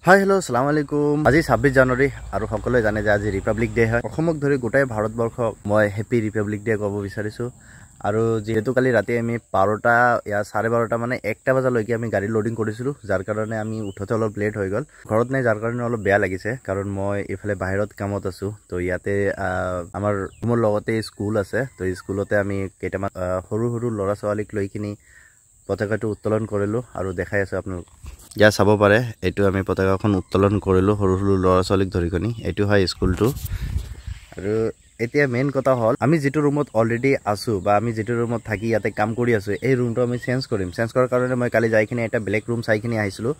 Hi hello अस्सलाम वालेकुम। आज 26 জানুৱাৰী আৰু সকলোৱে জানে যে আজি ৰিপাব্লিক ডে হয়। অসমক ধৰি গোটাই ভাৰতবৰ্ষক মই হেপী ৰিপাব্লিক ডে ক'ব বিচাৰিছো। আৰু যেহেতু কালি ৰাতি আমি 12টা या 12:30 মানে 1টা বজালৈকে আমি গাড়ী লোডিং কৰিছিলো, যাৰ কাৰণে আমি উঠতে অলপ লেট হৈ গ'ল। ঘৰত নাই, যাৰ কাৰণে অলপ বেয়া লাগিছে, কাৰণ মই ইফালে বাহিৰত কামত আছো। তো ইয়াতে আমাৰ ৰুমৰ লগতে স্কুল আছে, তো স্কুলতে আমি কেইটামান সৰু সৰু ল'ৰা ছোৱালীক লৈ কিনি পতাকাটো উত্তোলন কৰিলো আৰু দেখাই আছো আপোনালোক। या চাব পাৰে এটো আমি পতাকাখন উত্তোলন কৰিলো সৰু সৰু ল'ৰা ছোৱালীক ধৰিকনি। এটো হয় স্কুলটো। আৰু এতিয়া মেইন কথা হল আমি যেটো ৰুমত অলৰেডি আছো বা আমি যেটো ৰুমত থাকি ইয়াতে কাম কৰি আছো, এই ৰুমটো আমি চেঞ্জ কৰিম। চেঞ্জ কৰাৰ কাৰণে মই কালি যাইখিনি এটা ব্লেক ৰুম চাইখিনি আহিছিলো।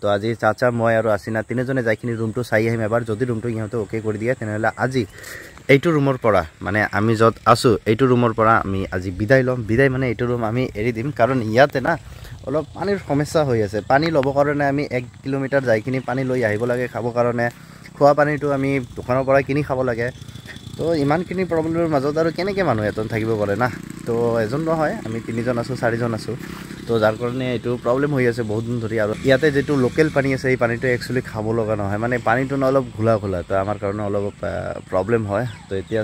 তো আজি চাচা মই আৰু আসিনা তিনিজনে যাইখিনি ৰুমটো চাই আহিম এবাৰ। যদি ৰুমটো ইহঁতে ওকে কৰি দিয়ে তেনেহলে আজি এইটো ৰুমৰ পৰা মানে আমি যত আছো এইটো ৰুমৰ পৰা আমি আজি বিদায় লম। বিদায় মানে এইটো ৰুম আমি এৰি দিম, কাৰণ ইয়াতে না অলপ পানীৰ সমস্যা হৈ আছে। পানী ল'ব কাৰণে আমি 1 কিলোমিটাৰ যাইখিনি পানী লৈ আহিব লাগে খাব কাৰণে। খোৱা পানীটো আমি দোকানৰ পৰা কিনি খাব লাগে। তো ইমানখিনি প্ৰব্লেমৰ মাজত আৰু কেনেকৈ মানুহ এজন থাকিব পাৰে না। তো এজন নহয়, আমি 3জন আছো 4জন আছো। তো যাৰ কাৰণে এইটো প্ৰব্লেম হৈ আছে বহুত দিন ধৰি। আৰু ইয়াতে যেটো লোকেল পানী আছে এই পানীটো একচুয়ালি খাব লগা নহয়, মানে পানীটো অলপ ঘোলা ঘোলা। তো আমাৰ কাৰণে অলপ প্ৰব্লেম হয়। তো এতিয়া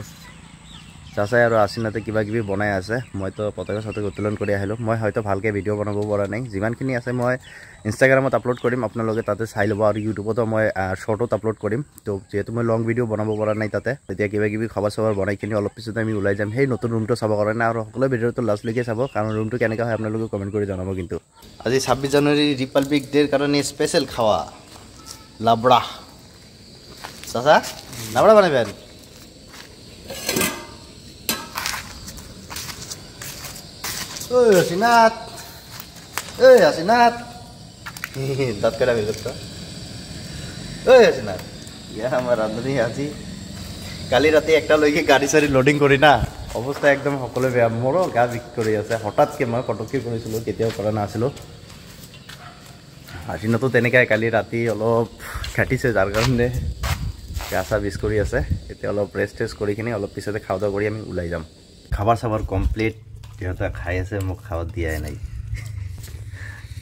চাচাই আৰু আসিনাতে কিবা কিবি বনাই আছে। মই তো পতাকা সতক উত্তোলন কৰি আহিলো। মই হয়তো ভালকে ভিডিও বনাব পৰা নাই, যিমানখিনি আছে মই ইনষ্টাগ্ৰামত আপলোড কৰিম, আপোনালোকে তাতে চাই ল'ব। আৰু ইউটিউবতো মই শৰ্টত আপলোড কৰিম। তো যেহেতু মই লং ভিডিও বনাব পৰা নাই তাতে, তেতিয়া কিবা কিবি খবৰ চবৰ বনাই কিনি অলপ পিছতে আমি ওলাই যাম সেই নতুন ৰুমটো চাব কাৰণে। আৰু সকলো ভিডিওটো লাষ্টলৈকে চাব, কাৰণ ৰুমটো কেনেকুৱা হয় আপোনালোকে কমেণ্ট কৰি জনাব। কিন্তু আজি 26 জানুৱাৰী ৰিপাব্লিক ডেৰ কাৰণে স্পেচিয়েল খাৱা লাবড়া। চাচা লাবড়া বানাবেন? ওই আসিনাত, ওই আসিনাত দাঁত কাটা বের করতো। ওই আসিনাত, ইয়া আমার রান্ধনি আজি কালি রাতে একটা লইকে গাড়ি সারি লোডিং করি না, অবস্থা একদম সকলে বেয়া। মোৰো গা বিষ কৰি আছে। হঠাৎকে মই পটককে কৰিছিলো, কেতিয়াও কৰা নাছিলো। আসিনাতো তেনেকৈ কালি ৰাতি অলপ ঘাটিছে, যাৰ কাৰণে গা চা বিষ কৰি আছে। এতিয়া অলপ ৰেষ্ট কৰি কিনি অলপ পিছতে খাওয়া দাওয়া কৰি আমি ওলাই যাম। খাবার চাবার কমপ্লিট, ইহঁতে খাই আছে, মোক খাব দিয়াই নাই।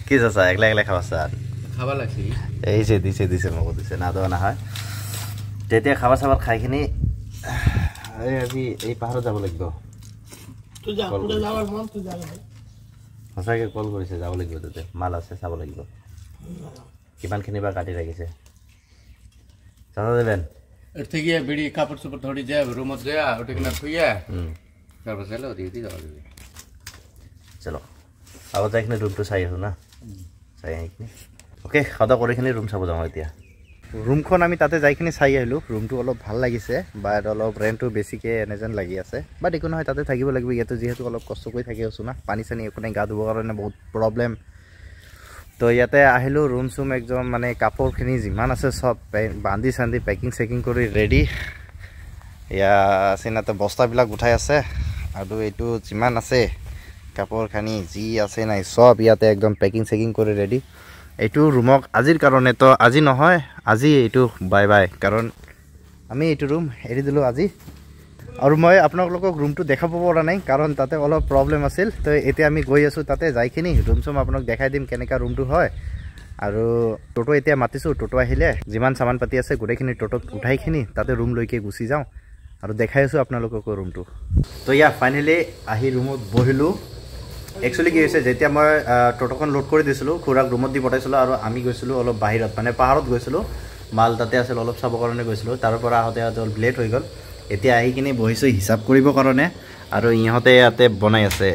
কি চাচা একলা একলা খাবা স্যার? খাবা লাগছি। এই যে দিছে দিছে মোক দিছে, না দেওয়া না হয়। তেতিয়া খাবা চাবার খাইখিনি আজি এই পাহাৰত যাব লাগিব। সঁচাকৈ কল কৰিছে, যাব লাগিব। তাতে মাল আছে, চাব লাগিব কিমানখিনি বা কাটি ৰাখিছে। চাচা দেবেন এর থেকে বিড়ি কাপড় চোপড় ধরি যায় রুমত যায় ওটা কিনা থুইয়া তারপর চাইলে দিয়ে যাওয়া যাবে। চলো আগত যাইখিনি ৰুমটো চাই আছো না, চাই আহিখিনি অ'কে খাওয়া দাওয়া কৰিখিনি ৰুম চাব যাওঁ। এতিয়া ৰুমখন আমি তাতে যাইখিনি চাই আহিলোঁ। ৰুমটো অলপ ভাল লাগিছে, বাট অলপ ৰেণ্টটো বেছিকৈ এনে যেন লাগি আছে। বাট একো নহয়, তাতে থাকিব লাগিব। ইয়াতে যিহেতু অলপ কষ্ট কৰি থাকি আছোঁ না, পানী চানী একো নাই, গা ধুবৰ কাৰণে বহুত প্ৰব্লেম। তো ইয়াতে আহিলোঁ, ৰুম চুম একদম মানে কাপোৰখিনি যিমান আছে চব বান্ধি চান্ধি পেকিং চেকিং কৰি ৰেডি। এয়া চিনাতে বস্তাবিলাক উঠাই আছে, আৰু এইটো যিমান আছে কাপোৰ খানি যি আছে নাই সব ইয়াতে একদম পেকিং চেকিং কৰি ৰেডি। এইটো ৰুমক আজিৰ কাৰণে, তো আজি নহয় আজি এইটো বাই বাই, কাৰণ আমি এইটো ৰুম এৰি দিলোঁ আজি। আৰু মই আপোনালোকক ৰুমটো দেখাব পৰা নাই, কাৰণ তাতে অলপ প্ৰব্লেম আছিল। তো এতিয়া আমি গৈ আছোঁ তাতে, যাইখিনি ৰুম চুম আপোনাক দেখাই দিম কেনেকুৱা ৰুমটো হয়। আৰু টোটো এতিয়া মাতিছোঁ, টোটো আহিলে যিমান চামান পাতি আছে গোটেইখিনি টোটোত উঠাইখিনি তাতে ৰুম লৈকে গুচি যাওঁ আৰু দেখাই আছোঁ আপোনালোককো ৰুমটো। তো ইয়া ফাইনেলি আহি ৰুমত বহিলোঁ। একচুৱেলি কি হৈছে, যেতিয়া মই টোটোখন লোড কৰি দিছিলোঁ, খুৰাক ৰুমত দি পঠাইছিলোঁ, আৰু আমি গৈছিলোঁ অলপ বাহিৰত, মানে পাহাৰত গৈছিলোঁ। মাল তাতে আছিল, অলপ চাবৰ কাৰণে গৈছিলোঁ। তাৰ পৰা আহোঁতে অলপ লেট হৈ গ'ল। এতিয়া আহি কিনি বহিছোঁ হিচাপ কৰিবৰ কাৰণে, আৰু ইহঁতে ইয়াতে বনাই আছে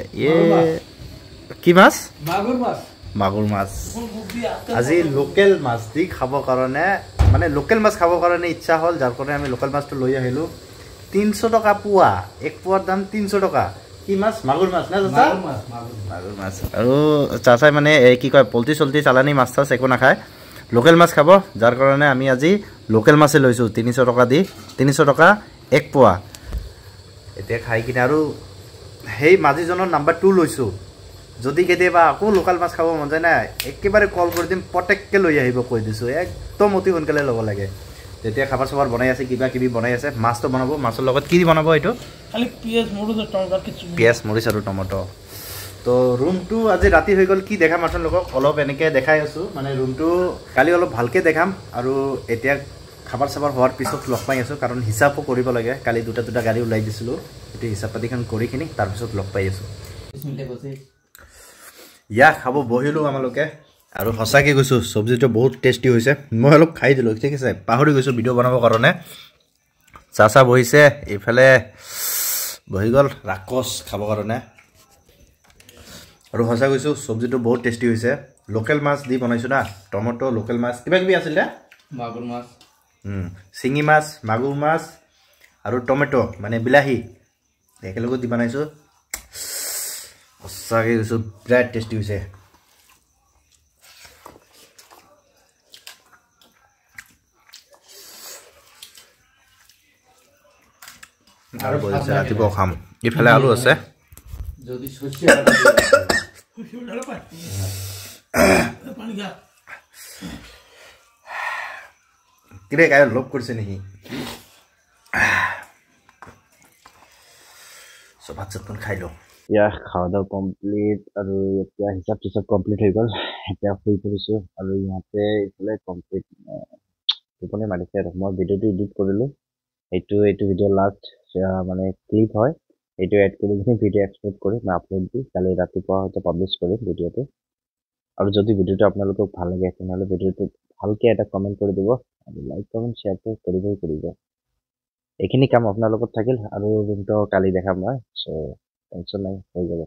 কি মাছ? মাগুৰ মাছ। মাগুৰ মাছ আজি লোকেল মাছ দি খাবৰ কাৰণে, মানে লোকেল মাছ খাবৰ কাৰণে ইচ্ছা হ'ল, যাৰ কাৰণে আমি লোকেল মাছটো লৈ আহিলোঁ। 300 টকা পোৱা, এক পোৱাৰ দাম 300 টকা। কি মাছ? মাগুৰ মাছ না চাচা? মাগুৰ মাছ। আৰু চাচাই মানে কি কয় পল্টি চল্টি চালানী মাছ চাছ একো নাখায়, লোকেল মাছ খাব, যাৰ কাৰণে আমি আজি লোকেল মাছে লৈছোঁ 300 টকা দি। 300 টকা এক পোৱা। এতিয়া খাই কিনে আৰু সেই মাঝিজনৰ নাম্বাৰ 2 লৈছোঁ। যদি কেতিয়াবা আকৌ লোকেল মাছ খাব মন যায় না, একেবাৰে কল কৰি দিম, পটেককৈ লৈ আহিব কৈ দিছোঁ। একদম অতি সোনকালে ল'ব লাগে। তেতিয়া খাবার চাবার বনাই আছে, কিবা কিবি বনাই আছে। মাছটো বনাব, মাছৰ লগত কি বনাব? এইটো খালি পিঁয়াজ মৰিচ আৰু টমেটো। তো ৰুমটো আজি ৰাতি হৈ গ'ল কি দেখাম আপোনালোকক অলপ এনেকৈ দেখাই আছোঁ মানে ৰুমটো কালি অলপ ভালকৈ দেখাম আৰু এতিয়া খাবাৰ চাবাৰ হোৱাৰ পিছত লগ পাই আছোঁ কাৰণ হিচাপো কৰিব লাগে কালি দুটা গাড়ী ওলাই দিছিলোঁ সেইটো হিচাপ পাতিখন কৰিখিনি তাৰপিছত লগ পাই আছোঁ ইয়া খাব বহিলোঁ আমালোকে আৰু সঁচাকৈ কৈছোঁ চব্জিটো বহুত টেষ্টি হৈছে মই অলপ খাই দিলোঁ ঠিক আছে পাহৰি গৈছোঁ ভিডিঅ' বনাবৰ কাৰণে চাচা বহিছে এইফালে বহি গ'ল ৰাক্ষস খাবৰ কাৰণে আৰু সঁচা কৈছোঁ চব্জিটো বহুত টেষ্টি হৈছে লোকেল মাছ দি বনাইছোঁ না টমেটো লোকেল মাছ কিবা কিবি আছিল দে মাগুৰ মাছ শিঙি মাছ মাগুৰ মাছ আৰু টমেটো মানে বিলাহী একেলগে দি বনাইছোঁ সঁচাকৈ কৈছোঁ বিৰাট টেষ্টি হৈছে আৰু বহিছে ৰাতিপুৱা খাম ইফালে আলু আছে যদি কিনে গায়ে লোভ কৰিছে নেকি ভাত চাতখন খাই লওঁ এতিয়া খাওয়া দাওয়া কমপ্লিট আৰু এতিয়া হিচাপ টিচাপ কমপ্লিট হৈ গ'ল এতিয়া শুই পৰিছোঁ আৰু ইহঁতে এইফালে কমপ্লিট টোপনি মাৰিছে আৰু মই ভিডিঅ'টো এডিট কৰিলোঁ এইটো ভিডিঅ' লাষ্ট মানে ক্লিপ হয় এইটো এড কৰি কিনে ভিডিঅ' এক্সপোৰ্ট কৰি মই আপলোড দি কালি ৰাতিপুৱা হয়তো পাব্লিছ কৰিম ভিডিঅ'টো আৰু যদি ভিডিঅ'টো আপোনালোকক ভাল লাগে তেনেহ'লে ভিডিঅ'টো ভালকৈ এটা কমেণ্ট কৰি দিব আৰু লাইক কমেণ্ট শ্বেয়াৰটো কৰিব এইখিনি কাম আপোনাৰ লগত থাকিল আৰু ৰুমটো কালি দেখাম মই চ' টেনশ্যন নাই হৈ যাব